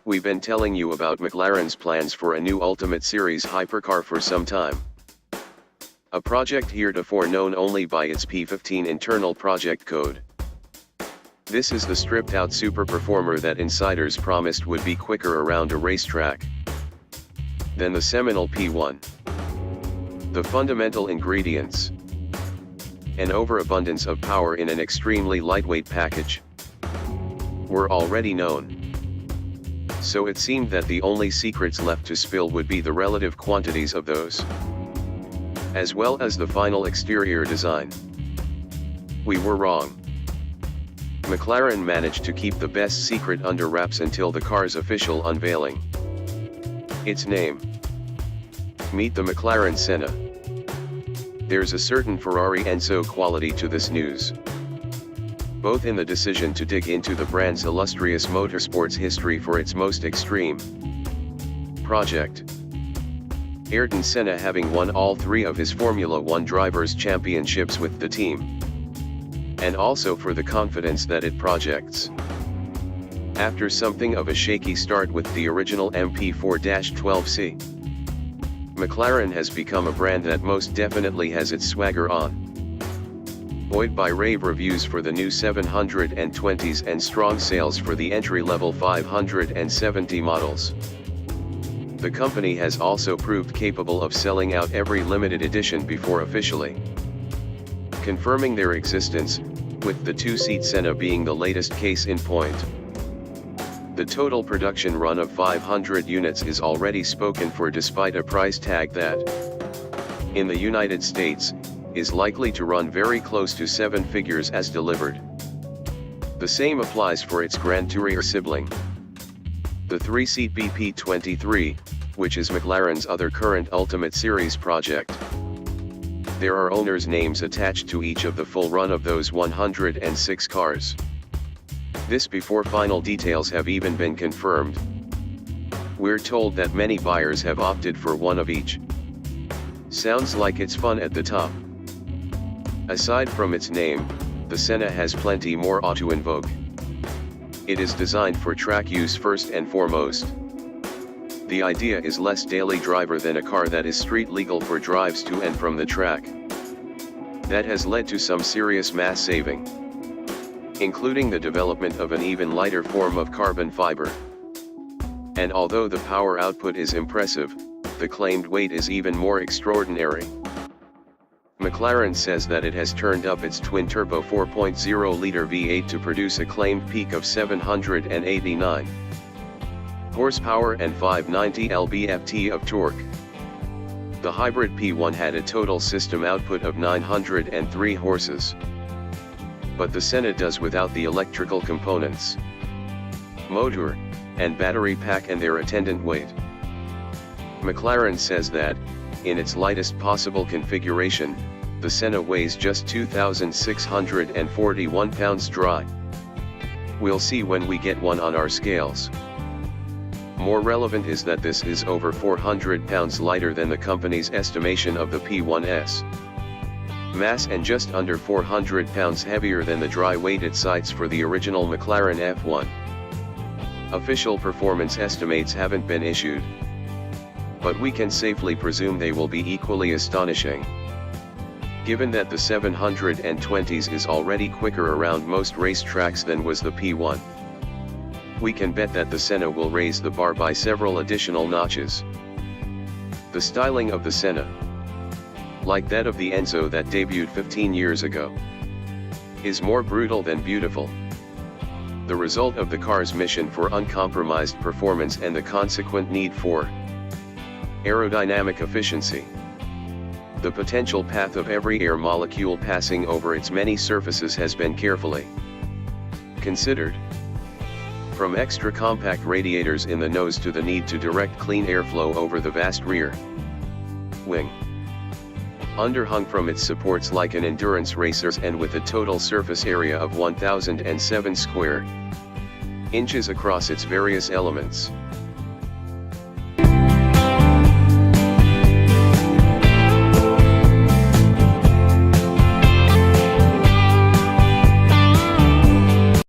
We've been telling you about McLaren's plans for a new Ultimate Series hypercar for some time. A project heretofore known only by its P15 internal project code. This is the stripped-out super performer that insiders promised would be quicker around a racetrack than the seminal P1. The fundamental ingredients: an overabundance of power in an extremely lightweight package, were already known. So it seemed that the only secrets left to spill would be the relative quantities of those, as well as the final exterior design. We were wrong. McLaren managed to keep the best secret under wraps until the car's official unveiling. Its name: meet the McLaren Senna. There's a certain Ferrari Enzo quality to this news, both in the decision to dig into the brand's illustrious motorsports history for its most extreme project, Ayrton Senna having won all three of his Formula One drivers' championships with the team, and also for the confidence that it projects. After something of a shaky start with the original MP4-12C, McLaren has become a brand that most definitely has its swagger on. Buoyed by rave reviews for the new 720s and strong sales for the entry-level 570 models, the company has also proved capable of selling out every limited edition before officially confirming their existence, with the two-seat Senna being the latest case in point. The total production run of 500 units is already spoken for, despite a price tag that, in the United States, is likely to run very close to seven figures as delivered. The same applies for its Grand Tourer sibling, the three-seat BP23, which is McLaren's other current Ultimate Series project. There are owners' names attached to each of the full run of those 106 cars. This before final details have even been confirmed. We're told that many buyers have opted for one of each. Sounds like it's fun at the top. Aside from its name, the Senna has plenty more to invoke. It is designed for track use first and foremost. The idea is less daily driver than a car that is street legal for drives to and from the track. That has led to some serious mass saving, including the development of an even lighter form of carbon fiber. And although the power output is impressive, the claimed weight is even more extraordinary. McLaren says that it has turned up its twin-turbo 4.0-liter V8 to produce a claimed peak of 789 horsepower and 590 lb-ft of torque. The hybrid P1 had a total system output of 903 horses. But the Senna does without the electrical components, motor, and battery pack and their attendant weight. McLaren says that, in its lightest possible configuration, the Senna weighs just 2,641 pounds dry. We'll see when we get one on our scales. More relevant is that this is over 400 pounds lighter than the company's estimation of the P1's mass and just under 400 pounds heavier than the dry weight it cites for the original McLaren F1. Official performance estimates haven't been issued, but we can safely presume they will be equally astonishing. Given that the 720s is already quicker around most racetracks than was the P1, we can bet that the Senna will raise the bar by several additional notches. The styling of the Senna, like that of the Enzo that debuted 15 years ago, is more brutal than beautiful. The result of the car's mission for uncompromised performance and the consequent need for aerodynamic efficiency. The potential path of every air molecule passing over its many surfaces has been carefully considered. From extra compact radiators in the nose to the need to direct clean airflow over the vast rear wing. Underhung from its supports like an endurance racer's and with a total surface area of 1,007 square inches across its various elements.